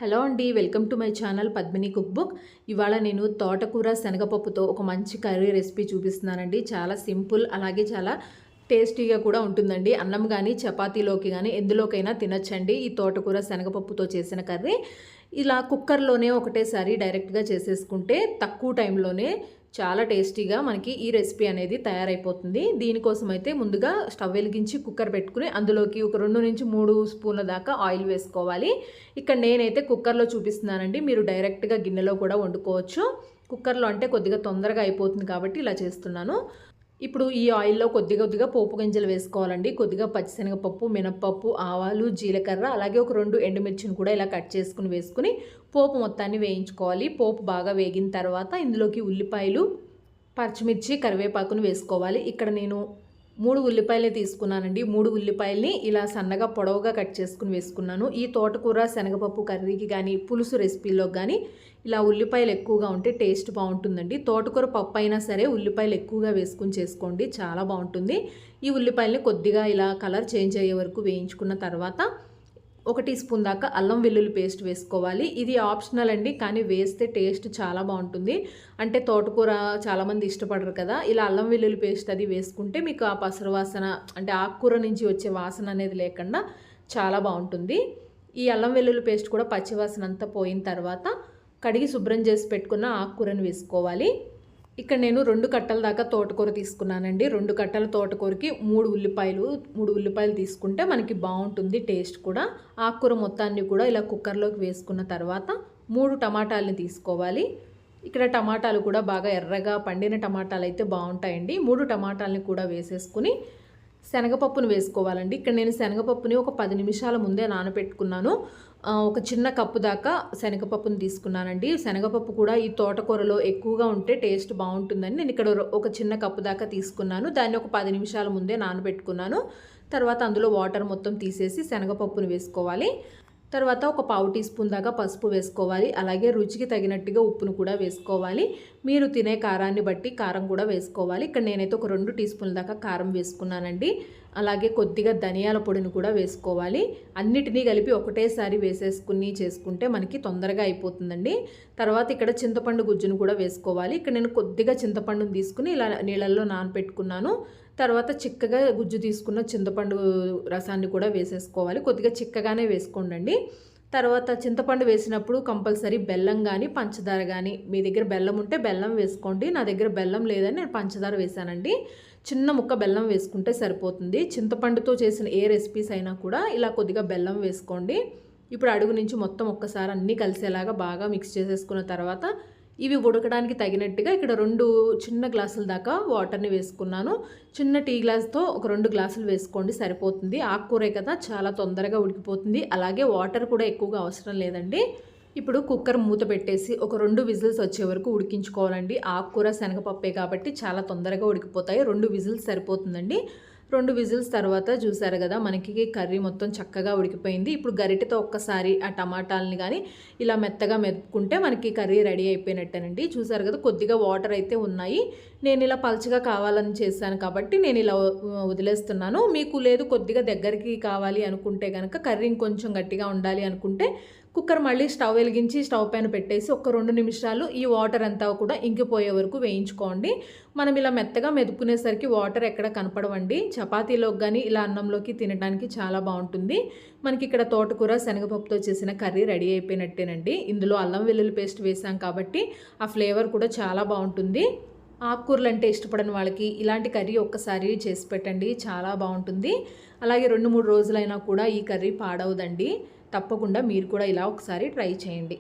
Hello అండి, welcome to my channel Padmini cook book. ఇవాళ నేను తోటకూర శనగపప్పుతో ఒక మంచి కర్రీ రెసిపీ చూపిస్తున్నానండి. చాలా సింపుల్, అలాగే చాలా టేస్టీగా కూడా ఉంటుందండి. అన్నం కానీ చపాతీలోకి కానీ ఎందులోకైనా తినచ్చండి ఈ తోటకూర శనగపప్పుతో చేసిన కర్రీ. ఇలా కుక్కర్లోనే ఒకటేసారి డైరెక్ట్గా చేసేసుకుంటే తక్కువ టైంలోనే చాలా టేస్టీగా మనకి ఈ రెసిపీ అనేది తయారైపోతుంది. దీనికోసం అయితే ముందుగా స్టవ్ వెలిగించి కుక్కర్ పెట్టుకుని అందులోకి ఒక 2 నుంచి 3 స్పూన్ల దాకా ఆయిల్ వేసుకోవాలి. ఇక్కడ నేనైతే కుక్కర్లో చూపిస్తున్నానండి, మీరు డైరెక్ట్గా గిన్నెలో కూడా వండుకోవచ్చు. కుక్కర్లో అంటే కొద్దిగా తొందరగా అయిపోతుంది కాబట్టి ఇలా చేస్తున్నాను. ఇప్పుడు ఈ ఆయిల్లో కొద్దిగా పోపు గింజలు వేసుకోవాలండి. కొద్దిగా పచ్చిశనగపప్పు, మినప్పప్పు, ఆవాలు, జీలకర్ర, అలాగే ఒక 2 ఎండుమిర్చిని కూడా ఇలా కట్ చేసుకుని వేసుకుని పోపు మొత్తాన్ని వేయించుకోవాలి. పోపు బాగా వేగిన తర్వాత ఇందులోకి ఉల్లిపాయలు, పచ్చిమిర్చి, కరివేపాకును వేసుకోవాలి. ఇక్కడ నేను 3 ఉల్లిపాయలే తీసుకున్నానండి. 3 ఉల్లిపాయల్ని ఇలా సన్నగా పొడవుగా కట్ చేసుకుని వేసుకున్నాను. ఈ తోటకూర శనగపప్పు కర్రీకి కానీ పులుసు రెసిపీలోకి కానీ ఇలా ఉల్లిపాయలు ఎక్కువగా ఉంటే టేస్ట్ బాగుంటుందండి. తోటకూర పప్పు అయినా సరే ఉల్లిపాయలు ఎక్కువగా వేసుకుని చేసుకోండి, చాలా బాగుంటుంది. ఈ ఉల్లిపాయల్ని కొద్దిగా ఇలా కలర్ చేంజ్ అయ్యే వరకు వేయించుకున్న తర్వాత 1 టీ స్పూన్ దాకా అల్లం వెల్లుల్లి పేస్ట్ వేసుకోవాలి. ఇది ఆప్షనల్ అండి, కానీ వేస్తే టేస్ట్ చాలా బాగుంటుంది. అంటే తోటకూర చాలామంది ఇష్టపడరు కదా, ఇలా అల్లం వెల్లుల్లి పేస్ట్ అది వేసుకుంటే మీకు ఆ పసరు వాసన అంటే ఆకుకూర నుంచి వచ్చే వాసన అనేది లేకుండా చాలా బాగుంటుంది. ఈ అల్లం వెల్లుల్లి పేస్ట్ కూడా పచ్చివాసన అంతా పోయిన తర్వాత కడిగి శుభ్రం చేసి పెట్టుకున్న ఆకుకూరను వేసుకోవాలి. ఇక్కడ నేను 2 కట్టల దాకా తోటకూర తీసుకున్నానండి. 2 కట్టల తోటకూరకి 3 ఉల్లిపాయలు తీసుకుంటే మనకి బాగుంటుంది టేస్ట్ కూడా. ఆకుకూర మొత్తాన్ని కూడా ఇలా కుక్కర్లోకి వేసుకున్న తర్వాత 3 టమాటాలని తీసుకోవాలి. ఇక్కడ టమాటాలు కూడా బాగా ఎర్రగా పండిన టమాటాలు అయితే బాగుంటాయండి. 3 టమాటాలని కూడా వేసేసుకుని శనగపప్పును వేసుకోవాలండి. ఇక్కడ నేను శనగపప్పుని ఒక 10 నిమిషాల ముందే నానబెట్టుకున్నాను. ఒక చిన్న కప్పు దాకా శనగపప్పును తీసుకున్నానండి. శనగపప్పు కూడా ఈ తోటకూరలో ఎక్కువగా ఉంటే టేస్ట్ బాగుంటుందని నేను ఇక్కడ ఒక చిన్న కప్పు దాకా తీసుకున్నాను. దాన్ని ఒక 10 నిమిషాల ముందే నానబెట్టుకున్నాను. తర్వాత అందులో వాటర్ మొత్తం తీసేసి శనగపప్పును వేసుకోవాలి. తర్వాత ఒక పావు టీ స్పూన్ దాకా పసుపు వేసుకోవాలి. అలాగే రుచికి తగినట్టుగా ఉప్పును కూడా వేసుకోవాలి. మీరు తినే కారాన్ని బట్టి కారం కూడా వేసుకోవాలి. ఇక్కడ నేనైతే ఒక 2 టీ స్పూన్ల దాకా కారం వేసుకున్నానండి. అలాగే కొద్దిగా ధనియాల పొడిని కూడా వేసుకోవాలి. అన్నిటినీ కలిపి ఒకటేసారి వేసేసుకుని చేసుకుంటే మనకి తొందరగా అయిపోతుందండి. తర్వాత ఇక్కడ చింతపండు గుజ్జును కూడా వేసుకోవాలి. ఇక్కడ నేను కొద్దిగా చింతపండును తీసుకుని ఇలా నీళ్ళల్లో నానబెట్టుకున్నాను. తర్వాత చిక్కగా గుజ్జు తీసుకున్న చింతపండు రసాన్ని కూడా వేసేసుకోవాలి. కొద్దిగా చిక్కగానే వేసుకోండి. తర్వాత చింతపండు వేసినప్పుడు కంపల్సరీ బెల్లం కానీ పంచదార కానీ, మీ దగ్గర బెల్లం ఉంటే బెల్లం వేసుకోండి. నా దగ్గర బెల్లం లేదని నేను పంచదార వేసానండి. చిన్న ముక్క బెల్లం వేసుకుంటే సరిపోతుంది. చింతపండుతో చేసిన ఏ రెసిపీస్ అయినా కూడా ఇలా కొద్దిగా బెల్లం వేసుకోండి. ఇప్పుడు అడుగు నుంచి మొత్తం ఒక్కసారి అన్నీ కలిసేలాగా బాగా మిక్స్ చేసేసుకున్న తర్వాత ఇవి ఉడకడానికి తగినట్టుగా ఇక్కడ 2 చిన్న గ్లాసుల దాకా వాటర్ని వేసుకున్నాను. చిన్న టీ గ్లాస్తో ఒక 2 గ్లాసులు వేసుకోండి, సరిపోతుంది. ఆకుకూరే కదా, చాలా తొందరగా ఉడికిపోతుంది. అలాగే వాటర్ కూడా ఎక్కువగా అవసరం లేదండి. ఇప్పుడు కుక్కర్ మూత పెట్టేసి ఒక 2 విజిల్స్ వచ్చే వరకు ఉడికించుకోవాలండి. ఆకుకూర శనగపప్పే కాబట్టి చాలా తొందరగా ఉడికిపోతాయి. 2 విజిల్స్ సరిపోతుందండి. 2 విజిల్స్ తర్వాత చూసారు కదా, మనకి కర్రీ మొత్తం చక్కగా ఉడికిపోయింది. ఇప్పుడు గరిటెతో ఒక్కసారి ఆ టమాటాలని కానీ ఇలా మెత్తగా మెదుపుకుంటే మనకి కర్రీ రెడీ అయిపోయినట్టేనండి. చూసారు కదా, కొద్దిగా వాటర్ అయితే ఉన్నాయి. నేను ఇలా పల్చగా కావాలని చేశాను కాబట్టి నేను ఇలా వదిలేస్తున్నాను. మీకు లేదు కొద్దిగా దగ్గరికి కావాలి అనుకుంటే కనుక, కర్రీ ఇంకొంచెం గట్టిగా ఉండాలి అనుకుంటే కుక్కర్ మళ్ళీ స్టవ్ వెలిగించి స్టవ్ పైన పెట్టేసి ఒక 2 నిమిషాలు ఈ వాటర్ అంతా కూడా ఇంకిపోయే వరకు వేయించుకోండి. మనం ఇలా మెత్తగా మెదుపుకునేసరికి వాటర్ ఎక్కడ కనపడవండి. చపాతీలోకి కానీ ఇలా అన్నంలోకి తినడానికి చాలా బాగుంటుంది. మనకి ఇక్కడ తోటకూర శనగపప్పుతో చేసిన కర్రీ రెడీ అయిపోయినట్టేనండి. ఇందులో అల్లం వెల్లుల్లి పేస్ట్ వేసాం కాబట్టి ఆ ఫ్లేవర్ కూడా చాలా బాగుంటుంది. ఆకుకూరలు అంటే ఇష్టపడని వాళ్ళకి ఇలాంటి కర్రీ ఒక్కసారి చేసి పెట్టండి, చాలా బాగుంటుంది. అలాగే 2-3 రోజులైనా కూడా ఈ కర్రీ పాడవదండి. తప్పకుండా మీరు కూడా ఇలా ఒకసారి ట్రై చేయండి.